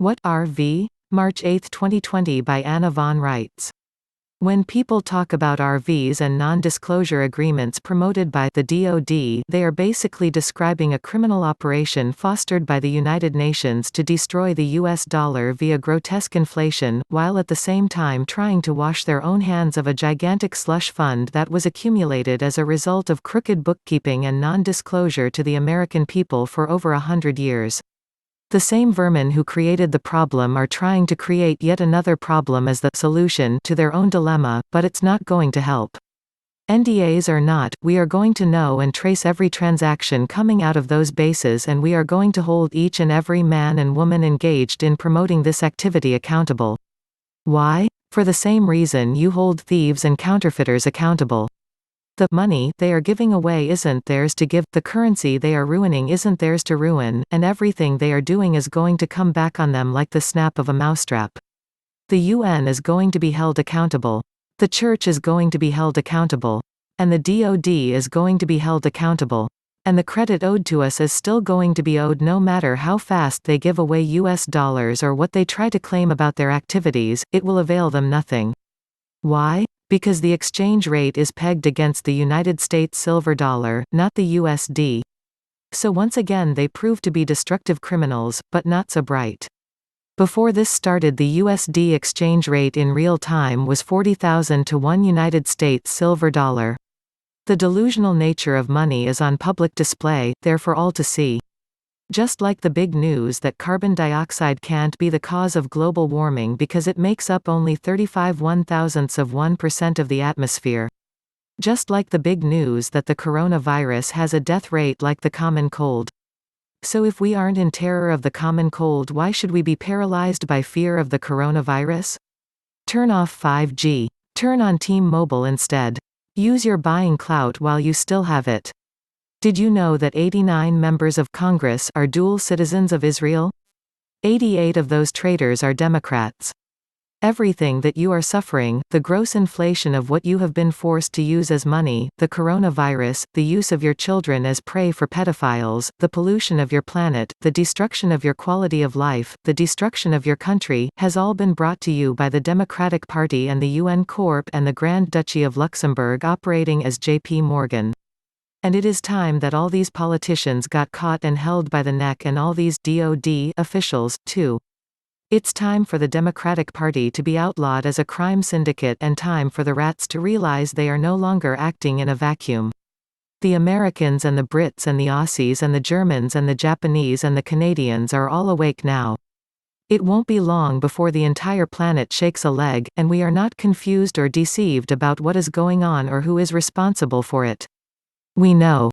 What RV? March 8, 2020 by Anna von Reitz. When people talk about RVs and non-disclosure agreements promoted by the DoD, they are basically describing a criminal operation fostered by the United Nations to destroy the US dollar via grotesque inflation, while at the same time trying to wash their own hands of a gigantic slush fund that was accumulated as a result of crooked bookkeeping and non-disclosure to the American people for over 100 years. The same vermin who created the problem are trying to create yet another problem as the solution to their own dilemma, but it's not going to help. NDAs or not, we are going to know and trace every transaction coming out of those bases, and we are going to hold each and every man and woman engaged in promoting this activity accountable. Why? For the same reason you hold thieves and counterfeiters accountable. The money they are giving away isn't theirs to give, the currency they are ruining isn't theirs to ruin, and everything they are doing is going to come back on them like the snap of a mousetrap. The UN is going to be held accountable. The church is going to be held accountable. And the DoD is going to be held accountable. And the credit owed to us is still going to be owed no matter how fast they give away US dollars or what they try to claim about their activities, it will avail them nothing. Why? Because the exchange rate is pegged against the United States silver dollar, not the USD. So once again they prove to be destructive criminals, but not so bright. Before this started, the USD exchange rate in real time was 40,000 to 1 United States silver dollar. The delusional nature of money is on public display, there for all to see. Just like the big news that carbon dioxide can't be the cause of global warming because it makes up only 35/1,000% of the atmosphere. Just like the big news that the coronavirus has a death rate like the common cold. So if we aren't in terror of the common cold, why should we be paralyzed by fear of the coronavirus? Turn off 5G. Turn on T-Mobile instead. Use your buying clout while you still have it. Did you know that 89 members of Congress are dual citizens of Israel? 88 of those traitors are Democrats. Everything that you are suffering, the gross inflation of what you have been forced to use as money, the coronavirus, the use of your children as prey for pedophiles, the pollution of your planet, the destruction of your quality of life, the destruction of your country, has all been brought to you by the Democratic Party and the UN Corp and the Grand Duchy of Luxembourg operating as JP Morgan. And it is time that all these politicians got caught and held by the neck, and all these DoD officials, too. It's time for the Democratic Party to be outlawed as a crime syndicate, and time for the rats to realize they are no longer acting in a vacuum. The Americans and the Brits and the Aussies and the Germans and the Japanese and the Canadians are all awake now. It won't be long before the entire planet shakes a leg, and we are not confused or deceived about what is going on or who is responsible for it. We know.